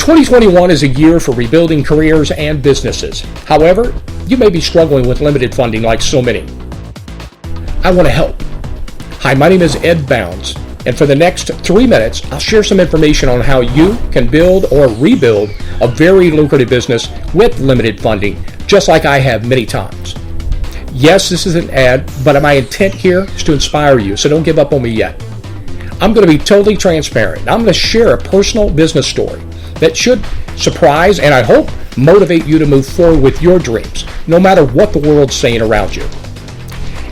2021 is a year for rebuilding careers and businesses. However, you may be struggling with limited funding like so many. I want to help. Hi, my name is Ed Bounds, and for the next 3 minutes, I'll share some information on how you can build or rebuild a very lucrative business with limited funding, just like I have many times. Yes, this is an ad, but my intent here is to inspire you, so don't give up on me yet. I'm going to be totally transparent. I'm going to share a personal business story that should surprise and I hope motivate you to move forward with your dreams, no matter what the world's saying around you.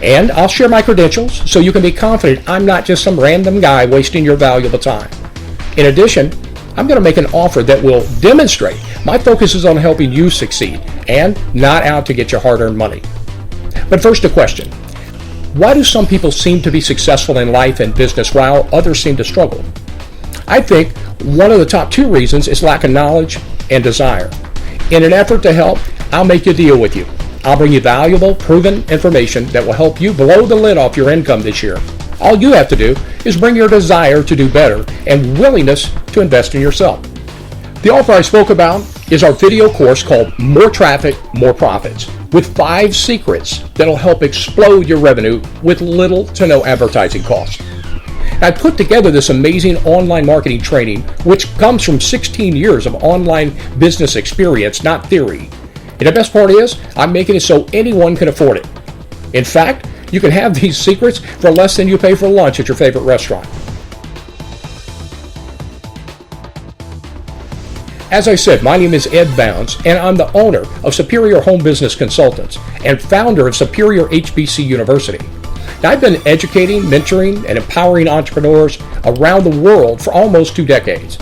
And I'll share my credentials so you can be confident I'm not just some random guy wasting your valuable time. In addition, I'm going to make an offer that will demonstrate my focus is on helping you succeed and not out to get your hard-earned money. But first, a question. Why do some people seem to be successful in life and business while others seem to struggle? I think one of the top 2 reasons is lack of knowledge and desire. In an effort to help, I'll make a deal with you. I'll bring you valuable, proven information that will help you blow the lid off your income this year. All you have to do is bring your desire to do better and willingness to invest in yourself. The offer I spoke about is our video course called More Traffic, More Profits, with 5 secrets that'll help explode your revenue with little to no advertising cost. I put together this amazing online marketing training, which comes from 16 years of online business experience, not theory. And the best part is, I'm making it so anyone can afford it. In fact, you can have these secrets for less than you pay for lunch at your favorite restaurant. As I said, my name is Ed Bounds, and I'm the owner of Superior Home Business Consultants and founder of Superior HBC University. Now, I've been educating, mentoring, and empowering entrepreneurs around the world for almost 2 decades.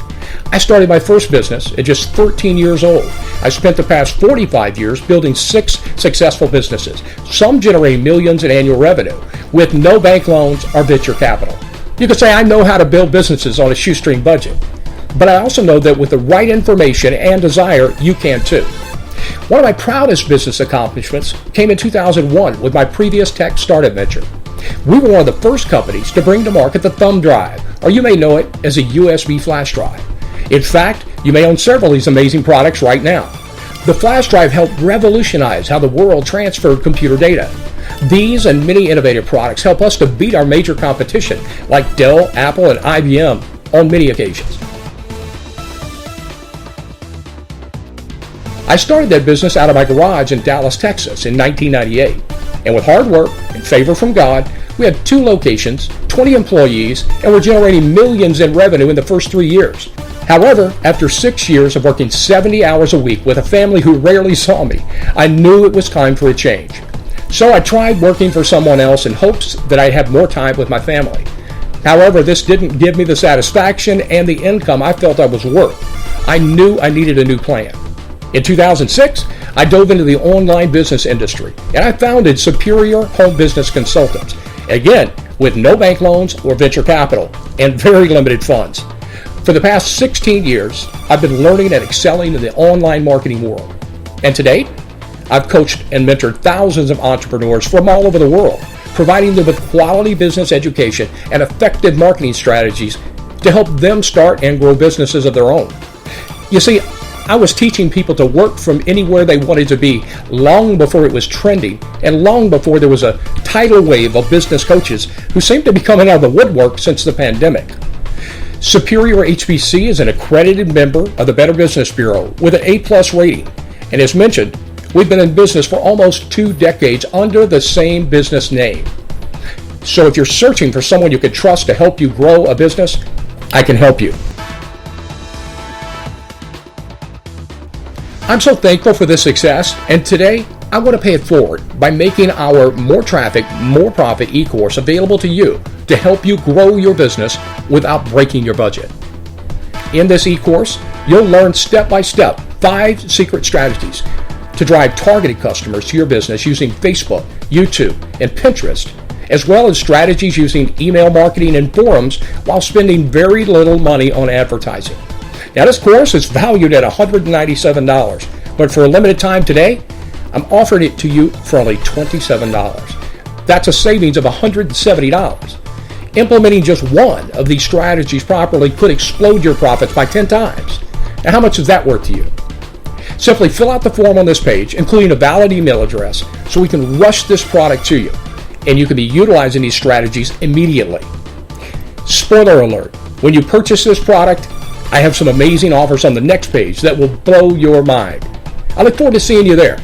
I started my first business at just 13 years old. I spent the past 45 years building 6 successful businesses, some generating millions in annual revenue, with no bank loans or venture capital. You could say I know how to build businesses on a shoestring budget, but I also know that with the right information and desire, you can too. One of my proudest business accomplishments came in 2001 with my previous tech startup venture. We were one of the first companies to bring to market the thumb drive, or you may know it as a USB flash drive. In fact, you may own several of these amazing products right now. The flash drive helped revolutionize how the world transferred computer data. These and many innovative products help us to beat our major competition like Dell, Apple, and IBM on many occasions. I started that business out of my garage in Dallas, Texas in 1998. And with hard work and favor from God, we had 2 locations, 20 employees, and were generating millions in revenue in the first 3 years. However, after 6 years of working 70 hours a week with a family who rarely saw me, I knew it was time for a change. So I tried working for someone else in hopes that I'd have more time with my family. However, this didn't give me the satisfaction and the income I felt I was worth. I knew I needed a new plan. In 2006, I dove into the online business industry, and I founded Superior Home Business Consultants, again, with no bank loans or venture capital and very limited funds. For the past 16 years, I've been learning and excelling in the online marketing world. And to date, I've coached and mentored thousands of entrepreneurs from all over the world, providing them with quality business education and effective marketing strategies to help them start and grow businesses of their own. You see, I was teaching people to work from anywhere they wanted to be long before it was trending and long before there was a tidal wave of business coaches who seemed to be coming out of the woodwork since the pandemic. Superior HBC is an accredited member of the Better Business Bureau with an A+ rating. And as mentioned, we've been in business for almost 2 decades under the same business name. So if you're searching for someone you can trust to help you grow a business, I can help you. I'm so thankful for this success, and today I want to pay it forward by making our More Traffic, More Profit e-course available to you to help you grow your business without breaking your budget. In this e-course, you'll learn step-by-step 5 secret strategies to drive targeted customers to your business using Facebook, YouTube, and Pinterest, as well as strategies using email marketing and forums while spending very little money on advertising. Now, this course is valued at $197, but for a limited time today, I'm offering it to you for only $27. That's a savings of $170. Implementing just one of these strategies properly could explode your profits by 10 times. And how much is that worth to you? Simply fill out the form on this page, including a valid email address, so we can rush this product to you, and you can be utilizing these strategies immediately. Spoiler alert, when you purchase this product, I have some amazing offers on the next page that will blow your mind. I look forward to seeing you there.